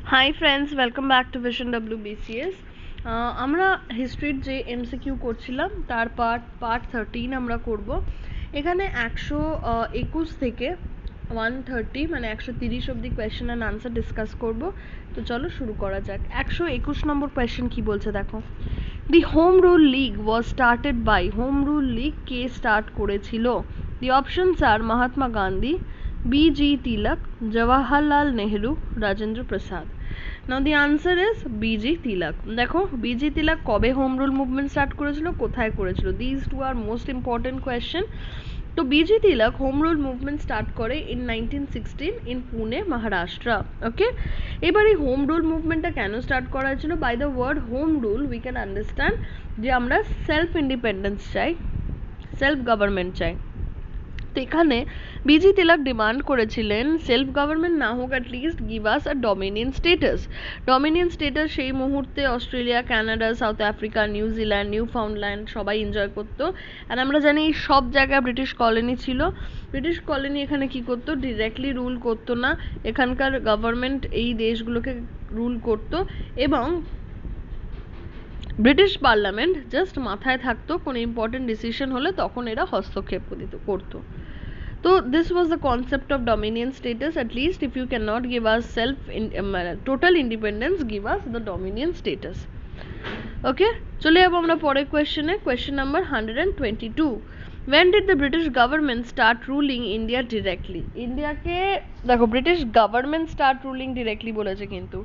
Hi friends, welcome back to Vision WBCS. আমরা হিস্ট্রির যে MCQ করছিলাম তার পার্ট 13 আমরা করব। এখানে 121 থেকে 130 মানে 130 অবধি কোয়েশ্চেন অ্যান্ড আনসার ডিসকাস করব। তো চলো শুরু করা যাক। 121 নম্বর কোয়েশ্চেন কি বলছে দেখো। The home rule league was started by, home rule league কে স্টার্ট করেছিল? The options are Mahatma Gandhi, B.G. Tilak, Jawaharlal Nehru, Rajendra Prasad. Now the answer is B.G. Tilak. দেখো B.G. Tilak কবে হোম রুল মুভমেন্ট স্টার্ট করেছিল, কোথায় করেছিল? These two are most important question. তো B.G. Tilak home rule movement start করে in 1916 in Pune, Maharashtra. Okay, এবার এই home rule মুভমেন্টটা কেন স্টার্ট করা হয়েছিল? By the word home rule we can understand যে আমরা সেলফ ইন্ডিপেন্ডেন্স চাই, সেলফ গভর্নমেন্ট চাই। তো এখানে বিজি তিলক ডিমান্ড করেছিলেন সেলফ গভর্নমেন্ট না হোক, at least give us a dominion status. Dominion status সেই মুহূর্তে Australia, Canada, South Africa, New Zealand, Newfoundland সবাই এনজয় করতো। আর আমরা জানি এই সব জায়গায় ব্রিটিশ কলোনি ছিল। ব্রিটিশ কলোনি এখানে কি করতো? ডিরেক্টলি রুল করতো না, এখানকার গভর্নমেন্ট এই দেশগুলোকে রুল করতো এবং ব্রিটিশ পার্লামেন্ট জাস্ট মাথায় থাকতো, কোনো ইম্পর্টেন্ট ডিসিশন হলে তখন এরা হস্তক্ষেপ করতো। So this was the concept of dominion status. At least if you cannot give us total independence, give us the dominion status. Okay, চলে যাবো আমরা পরের কোয়েশ্চেনে। Question number 122. When did the British government start ruling India directly? ইন্ডিয়াকে দেখো British government start ruling directly বলেছে, কিন্তু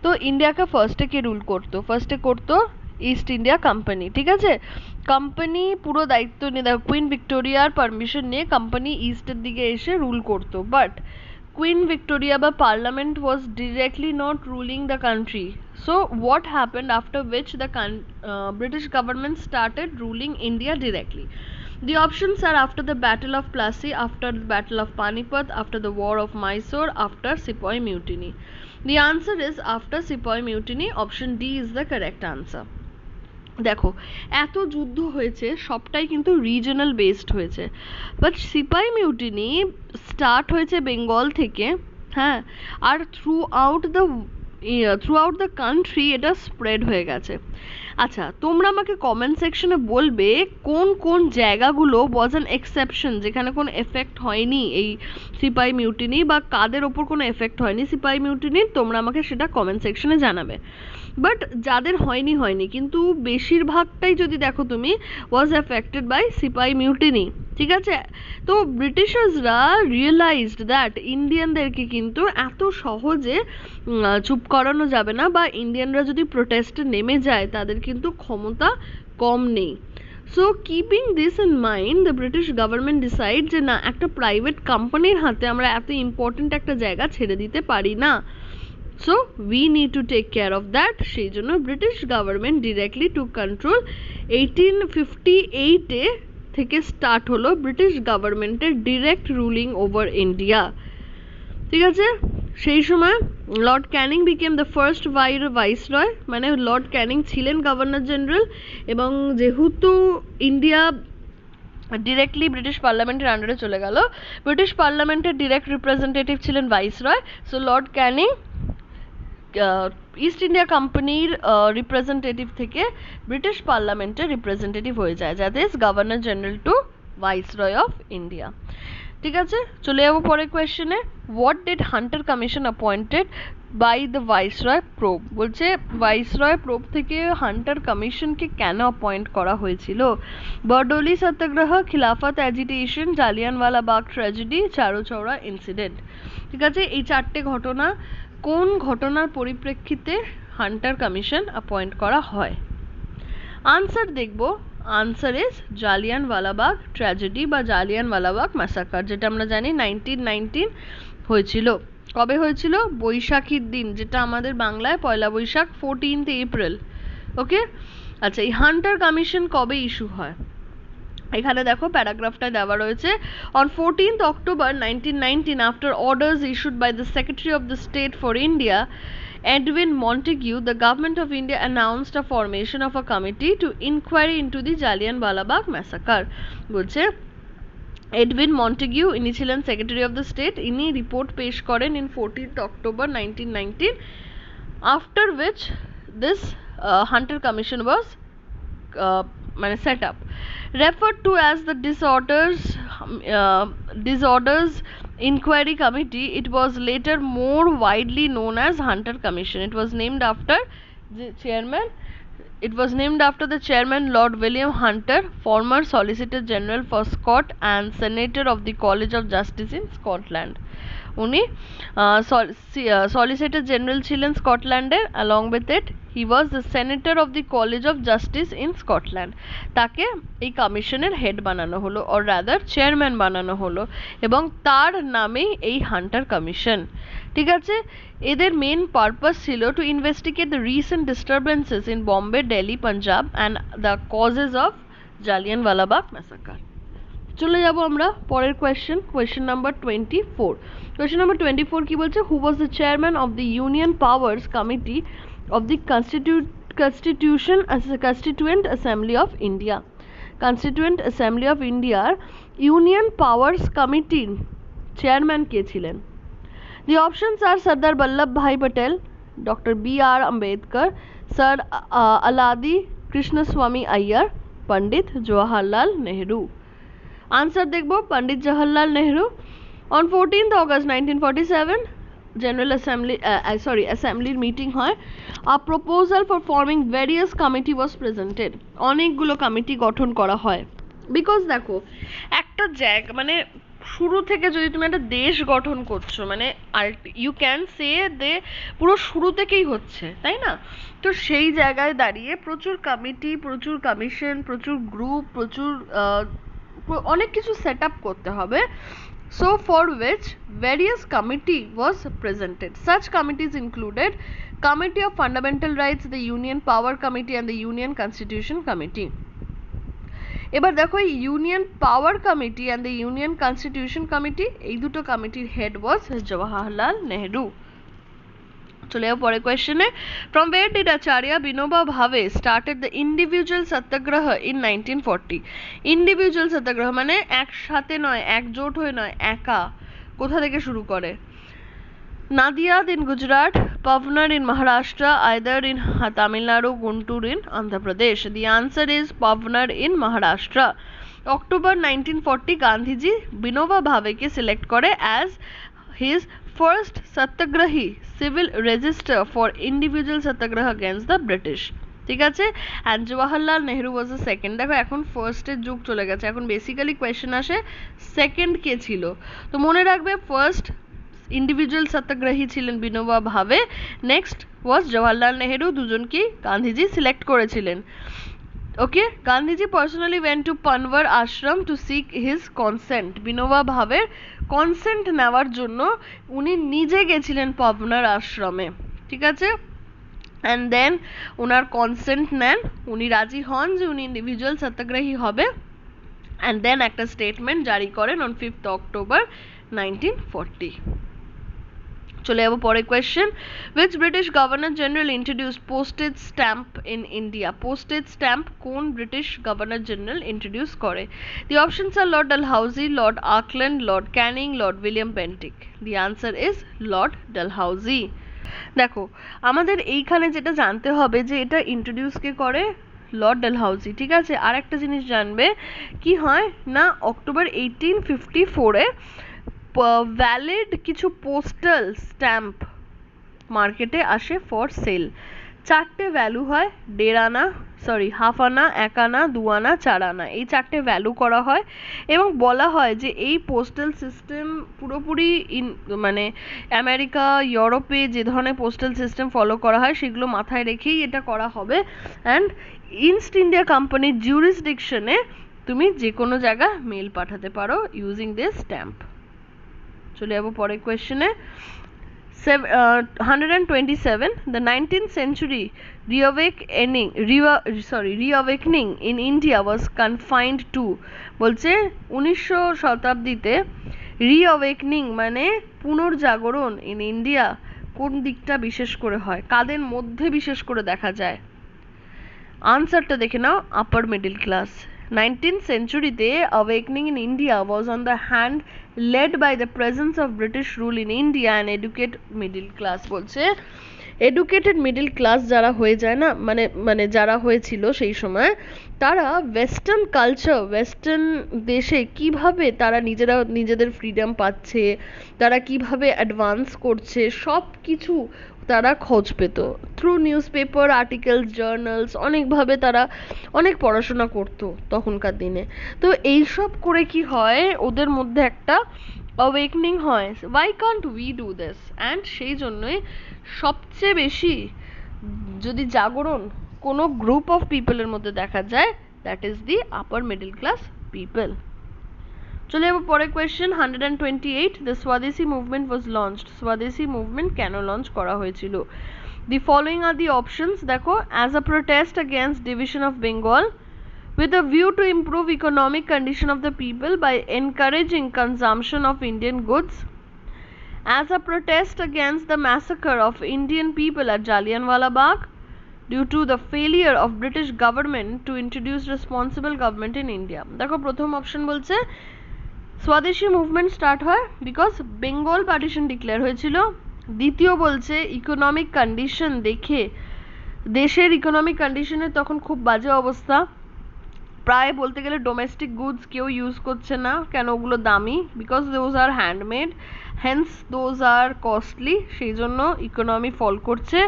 তো ইন্ডিয়াকে ফার্স্টে কে রুল করতো? ফার্স্টে করতো ইস্ট ইন্ডিয়া কোম্পানি। ঠিক আছে, কোম্পানি পুরো দায়িত্ব নিয়ে, দেখো কুইন ভিক্টোরিয়ার পারমিশন নিয়ে কোম্পানি ইস্টের দিকে এসে রুল করতো। But Queen Victoria by Parliament was directly not ruling the country. So what happened after which the British government started ruling India directly? The options are after the Battle of Plassey, after the Battle of Panipat, after the War of Mysore, after Sepoy Mutiny. The answer is after Sepoy Mutiny. Option D is the correct answer. দেখো এত যুদ্ধ হয়েছে সবটাই কিন্তু regional based হয়েছে, but সিপাই mutiny start হয়েছে বেঙ্গল থেকে। হ্যাঁ, আর থ্রু আউট দ্য কান্ট্রি এটা স্প্রেড হয়ে গেছে। আচ্ছা, তোমরা আমাকে কমেন্ট সেকশনে বলবে কোন কোন জায়গাগুলো ওয়াজ অ্যান এক্সেপশন, যেখানে কোনো এফেক্ট হয়নি এই সিপাই মিউটিনি, বা কাদের ওপর কোনো এফেক্ট হয়নি সিপাই মিউটিনির, তোমরা আমাকে সেটা কমেন্ট সেকশনে জানাবে। বাট যাদের হয়নি কিন্তু বেশিরভাগটাই যদি দেখো তুমি ওয়াজ এফেক্টেড বাই সিপাই মিউটিনি। ঠিক আছে, তো ব্রিটিশার্সরা রিয়েলাইজড দ্যাট ইন্ডিয়ানদেরকে কিন্তু এত সহজে চুপ করানো যাবে না, বা ইন্ডিয়ানরা যদি প্রোটেস্টে নেমে যায় তাদের কিন্তু ক্ষমতা কম নেই। So keeping this in mind the British government decide যে না, একটা প্রাইভেট কোম্পানির হাতে আমরা এত ইম্পর্টেন্ট একটা জায়গা ছেড়ে দিতে পারি না। So we need to take care of that. সেই জন্য British government directly to control 1858 থেকে স্টার্ট হলো ব্রিটিশ গভর্নমেন্টের ডিরেক্ট রুলিং ওভার ইন্ডিয়া। ঠিক আছে, সেই সময় Lord Canning became the first viceroy, মানে লর্ড ক্যানিং ছিলেন গভর্নর জেনারেল, এবং যেহেতু ইন্ডিয়া ডিরেক্টলি ব্রিটিশ পার্লামেন্টের আন্ডারে চলে গেল, ব্রিটিশ পার্লামেন্টের ডিরেক্ট রিপ্রেজেন্টেটিভ ছিলেন viceroy. So lord Canning East India কোম্পানির রিপ্রেজেন্টেটিভ থেকে ব্রিটিশ পার্লামেন্টের রিপ্রেজেন্টেটিভ হয়ে যায়, যাতে governor general to viceroy of India. ঠিক আছে, চলে যাবো পরের কোয়েশ্চেনে। What did Hunter commission appointed by the viceroy probe? বলছে ভাইসরয় প্রোব থেকে হান্টার কমিশনকে কেন অ্যাপয়েন্ট করা হয়েছিল? Bardoli satyagraha, Khilafat agitation, Jallianwala Bagh tragedy, Chauri Chaura incident. ঠিক আছে, এই চারটে ঘটনা কোন ঘটনার পরিপ্রেক্ষিতে হান্টার কমিশন অ্যাপয়েন্ট করা হয়? আনসার দেখব। আনসার ইজ জালিয়ানওয়ালাবাগ ট্র্যাজেডি বা জালিয়ানওয়ালাবাগ ম্যাসাকার, যেটা আমরা জানি 1919 হয়েছিল। কবে হয়েছিল? বৈশাখীর দিন, যেটা আমাদের বাংলায় পয়লা বৈশাখ, 14th April। ওকে, আচ্ছা, এই হান্টার কমিশন কবে ইস্যু হয়? এখানে দেখো প্যারাগ্রাফটা দেওয়া রয়েছে। On 14th October 1919, after orders issued by the Secretary of the State for India, Edwin Montagu, the government of India announced a formation of a committee to inquiry into the Jallianwala Bagh massacre. বলছে Edwin মন্টেগিউ, ইনি ছিলেন secretary of the state, ইনি report পেশ করেন in 14th October 1919 after which this Hunter Commission was set up, referred to as the disorders inquiry committee. It was later more widely known as Hunter Commission. It was named after the chairman Lord William Hunter, former Solicitor General for Scott and Senator of the College of Justice in Scotland. উনি solicitor general ছিলেন স্কটল্যান্ডের, along with it he was the senator of the college of justice in Scotland. তাকে এই কমিশনের head বানানো হলো, or rather chairman বানানো হলো, এবং তার নামেই এই হান্টার কমিশন। ঠিক আছে, এদের মেন পারপাস ছিল to investigate the recent disturbances in Bombay, Delhi, Punjab and the causes of Jallianwala Bagh massacre. চলে যাব আমরা পরের কোয়েশ্চেন নাম্বার 24। কোয়েশ্চেন নাম্বার 24 কি বলছে? Who was the chairman of the union powers committee of the constituent assembly of India. Constituent assembly of ইন্ডিয়ার union powers কমিটির chairman কে ছিলেন? The options are Sardar Vallabhbhai Patel, Dr. B.R. Ambedkar, Sir Aladi Krishnaswamy Iyer, Pandit Jawaharlal Nehru. Answer দেখব Pandit Jawaharlal Nehru. On 14th August 1947 General Assembly meeting হয়. A proposal for forming various committee was presented. অনেকগুলো committee গঠন করা হয়, because দেখো একটা জায়গা শুরু থেকে যদি তুমি একটা দেশ গঠন করছো, ইউ ক্যান সে দে পুরো শুরু থেকেই হচ্ছে, তাই না? তো সেই জায়গায় দাঁড়িয়ে প্রচুর কমিটি, প্রচুর কমিশন, প্রচুর গ্রুপ, প্রচুর অনেক কিছু সেট আপ করতে হবে। So for which various committee was presented. Such committees included Committee of Fundamental Rights, the Union Power Committee and the Union Constitution Committee. এবার দেখো union power committee and the union constitution committee, এই দুটো কমিটির head ওয়াজ জওয়াহরলাল নেহরু। চলে যাও পরের কোয়েশ্চেনে। From where did Acharya Vinoba Bhave started the individual satyagraha in 1940? Individual satyagraha একসাথে নয়, একজোট হয়ে নয়, একা। কোথা থেকে শুরু করে? Nadiad in Gujarat, Pavnar in Maharashtra, either in Tamil Nadu, Guntur in Andhra Pradesh. The answer is Pavnar in Maharashtra. October 1940 Gandhiji Binoba Bhave ke select kore as his first satyagrahi civil register for individual satyagraha against the British. ঠিক আছে, and Jawaharlal Nehru was the second. দেখো এখন ফার্স্টের যুগ চলে গেছে, এখন basically question আসে সেকেন্ড কে ছিল। তো মনে রাখবে ফার্স্ট ইন্ডিভিজুয়াল সত্যাগ্রহী ছিলেন বিনোবা ভাবে, নেক্সট ওয়াজ জওয়াহরলাল নেহেরু, দুজনকেই গান্ধীজি সিলেক্ট করেছিলেন। Okay, Gandhiji personally went to Paunar ashram to seek his consent. Vinoba ভাবের কনসেন্ট নেওয়ার জন্য উনি নিজে গেছিলেন পাবনার আশ্রমে। ঠিক আছে, অ্যান্ড দেন ওনার কনসেন্ট নেন, উনি রাজি হন যে উনি ইন্ডিভিজুয়াল সত্যাগ্রহী হবে, অ্যান্ড দেন একটা স্টেটমেন্ট জারি করেন অন 5th October 1940। চলে যাবো পরের question. which British Governor General introduced postage stamp in India? postage stamp কোন ব্রিটিশ গভর্নর জেনারেল ইন্ট্রোডিউস করে? The options are Lord Dalhousie, Lord Auckland, Lord Canning, Lord William Bentinck. The answer is Lord Dalhousie. দেখো আমাদের এইখানে যেটা জানতে হবে যে এটা ইন্ট্রোডিউস কে করে? লর্ড ডালহাউসি। ঠিক আছে, আর একটা জিনিস জানবে কি হয় না, অক্টোবর 1854 ভ্যালিড কিছু পোস্টাল স্ট্যাম্প মার্কেটে আসে ফর সেল। চারটে ভ্যালু হয়, 1.5 আনা, হাফ আনা, 1 আনা, 2 আনা, 4 আনা, এই চারটে ভ্যালু করা হয় এবং বলা হয় যে এই পোস্টাল সিস্টেম পুরোপুরি আমেরিকা, ইউরোপে যে ধরনের পোস্টাল সিস্টেম ফলো করা হয় সেগুলো মাথায় রেখেই এটা করা হবে। অ্যান্ড ইস্ট ইন্ডিয়া কোম্পানির জুরিসডিকশনে তুমি যে কোনো জায়গা মেল পাঠাতে পারো ইউজিং দিস স্ট্যাম্প। চলে যাবো পরের কোয়েশ্চেনে। 127 The 19th century reawakening in India was confined to, বলছে 1900 শতাব্দীতে রিঅ্যাওয়েকনিং পুনর্জাগরণ ইন ইন্ডিয়া কোন দিকটা বিশেষ করে হয়, কাদের মধ্যে বিশেষ করে দেখা যায়? আনসারটা দেখে নাও, upper middle class. 19th century তে awakening in India was on the hand led by the presence of British rule in India and educate middle class। বলছে এডুকেটেড মিডল ক্লাস যারা হয়ে যায় না, মানে মানে যারা হয়েছিল সেই সময়, তারা ওয়েস্টার্ন কালচার, ওয়েস্টার্ন দেশে কিভাবে তারা নিজেরা নিজেদের ফ্রিডম পাচ্ছে, তারা কিভাবে অ্যাডভান্স করছে, সব কিছু তারা খোঁজ পেত through news paper, articles, journals, অনেকভাবে তারা অনেক পড়াশোনা করতো তখনকার দিনে। তো এইসব করে কি হয়, ওদের মধ্যে একটা অ্যাওয়েকনিং হয়, Y Kant we do this, and সেই জন্যই সবচেয়ে বেশি যদি জাগরণ কোনো গ্রুপ অফ পিপলের মধ্যে দেখা যায়, that is the upper middle class people. চলে যাবো পরের question 128, the Swadeshi movement was launched. Swadeshi movement কেন লঞ্চ করা হয়েছিল? The following are the options, দেখো, as a protest against division of Bengal, with a view to improve economic condition of the people by encouraging consumption of Indian goods, as a protest against the massacre of Indian people at Jallianwala Bagh, due to the failure of British government to introduce responsible government in India। দেখো প্রথম option বলছে স্বদেশী movement start হয় because Bengal partition declare হয়েছিল। দ্বিতীয় বলছে economic condition দেখে, দেশের economic কন্ডিশনের তখন খুব বাজে অবস্থা, প্রায় বলতে গেলে ডোমেস্টিক গুডস কেউ ইউজ করছে না, কেন ওগুলো দামি, because those are handmade, hence those are costly, সেই জন্য ইকোনমি ফল করছে।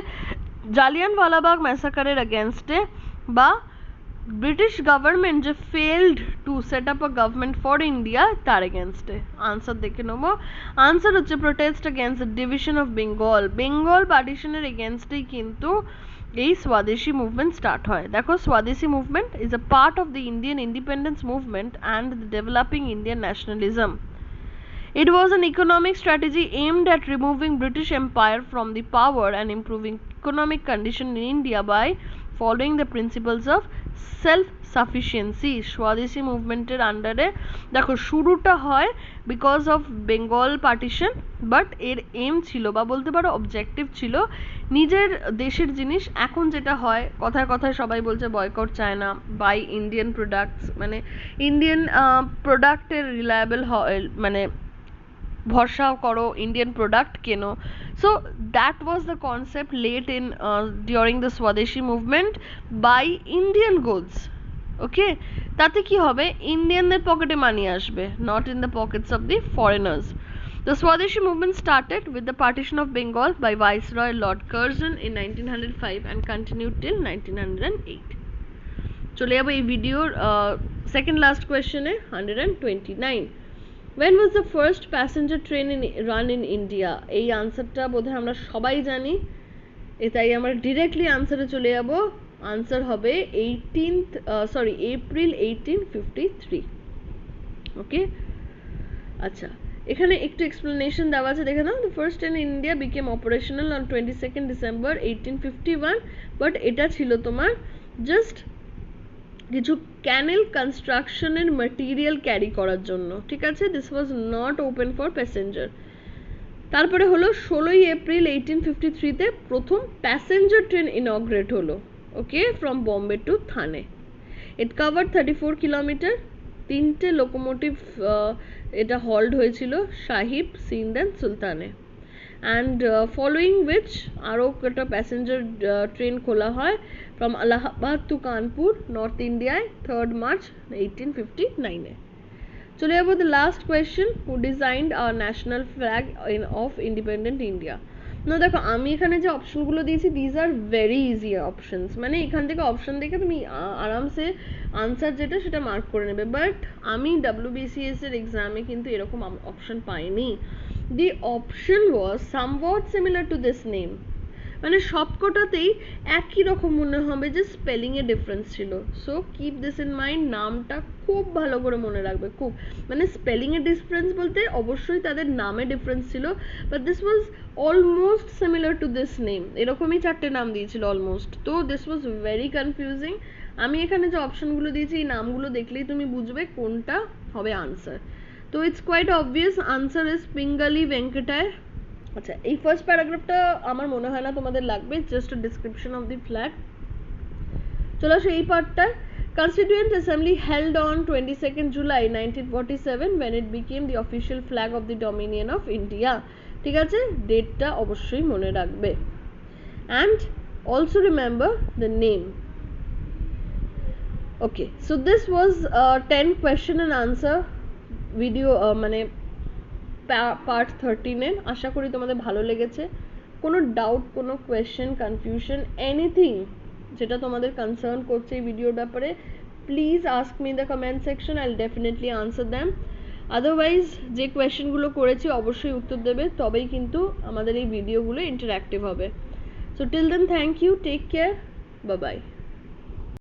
জালিয়ানওয়ালাবাগ ম্যাসাকারের এগেনস্টে, বা ব্রিটিশ গভর্নমেন্ট যে failed to set up a government for India তার এগেনস্টে। আনসার দেখে নেবো, আনসার হচ্ছে protest against the division of Bengal. Bengal পার্টিশনের এগেনস্টেই কিন্তু এই স্বদেশী মুভমেন্ট স্টার্ট হয়। দেখো, Swadeshi movement is a part of the Indian independence movement and the developing Indian nationalism. It was an economic strategy aimed at removing British Empire from the power and improving economic condition in India by following the principles of self-sufficiency। স্বদেশী মুভমেন্টের আন্ডারে দেখো শুরুটা হয় because of Bengal partition, but এর M ছিল বা বলতে পারো objective ছিল নিজের দেশের জিনিস, এখন যেটা হয় কথায় কথায় সবাই বলছে boycott China, buy Indian products, মানে ইন্ডিয়ান প্রোডাক্টের রিলায়েবল মানে ভরসা করো, ইন্ডিয়ান প্রোডাক্ট কেনো। So that was the concept let in during the Swadeshi movement buy Indian goods. Okay, তাতে কি হবে, ইন্ডিয়ানদের পকেটে মানি আসবে, not in the pockets of the foreigners. The Swadeshi movement started with the partition of Bengal by Viceroy Lord Curzon in 1905 and continued till 1908. চলে যাবো এই ভিডিওর second last কোয়েশ্চেনে 129, when was the first passenger train run in India? এই আনসারটা বোধহয় আমরা সবাই জানি, এটাই আমরা ডিরেক্টলি আনসারে চলে যাব। আনসার হবে এপ্রিল 1853। ওকে, আচ্ছা, এখানে একটু এক্সপ্লেনেশন দেওয়া আছে, দেখে নাও। The first train in India became operational on 22 December 1851, but এটা ছিল তোমার জাস্ট কিছু ক্যানেল কনস্ট্রাকশনের ম্যাটেরিয়াল ক্যারি করার জন্য, ঠিক আছে। This was not open for passenger. তারপরে হলো 16 এপ্রিল 1853-তে প্রথম প্যাসেঞ্জার ট্রেন ইনগ্রেট হলো, okay, from Bombay to Thane. It cover 34 kilometre. তিনটে লোকোমোটিভ এটা হল্ড হয়েছিল সাহিব, সিন্ধ অ্যান্ড সুলতানে। অ্যান্ড ফলোয়িং উইচ আরও একটা প্যাসেঞ্জার ট্রেন খোলা হয় from Allahabad to Kanpur, north ইন্ডিয়ায়, 3rd মার্চ 1859-এ। চলে যাবো the last question, who designed our national flag of independent India. না দেখো, আমি এখানে যে অপশনগুলো দিয়েছি these are very easy options, মানে এখান থেকে অপশন দেখে তুমি আরামসে আনসার যেটা সেটা মার্ক করে নেবে, বাট আমি WBCS এর এক্সামে কিন্তু এরকম অপশন পাইনি। The option was somewhat similar to this name, মানে সবকটাতেই একই রকম মনে হবে, যে স্পেলিং এ ডিফারেন্স ছিল। So keep this in mind, নামটা খুব ভালো করে মনে রাখবে, খুব, মানে স্পেলিং এ ডিফারেন্স বলতে অবশ্যই তাদের নামে ডিফারেন্স ছিল, but this was almost similar to this name, এরকমই 4টে নাম দিয়েছিল অলমোস্ট। তো দিস ওয়াজ ভেরি কনফিউজিং। আমি এখানে যে অপশনগুলো দিয়েছি এই নামগুলো দেখলেই তুমি বুঝবে কোনটা হবে আনসার। তো it's quite obvious, answer is Pingali Venkayya. আচ্ছা, এই ফার্স্ট প্যারাগ্রাফটা আমার মনে হয় না তোমাদের লাগবে, just description of the flag. চলো আসো এই পার্টটায়। Constituent Assembly held on 22nd July 1947 when it became the official flag of the Dominion of India। ঠিক আছে, ডেটটা অবশ্যই মনে রাখবে। and also remember the name. Okay, so this was 10 question and answer video মানে পার্ট 13 আশা করি তোমাদের ভালো লেগেছে কোনো ডাউট কোনো কোয়েশ্চেন কনফিউশন এনিথিং যেটা তোমাদের কনসার্ন করছে এই ভিডিওর ব্যাপারে please ask me in the comment section I will definitely answer them otherwise যে কোয়েশ্চেনগুলো করেছি অবশ্যই উত্তর দেবে তবেই কিন্তু আমাদের এই ভিডিওগুলো ইন্টারঅ্যাক্টিভ হবে so till then thank you take care bye by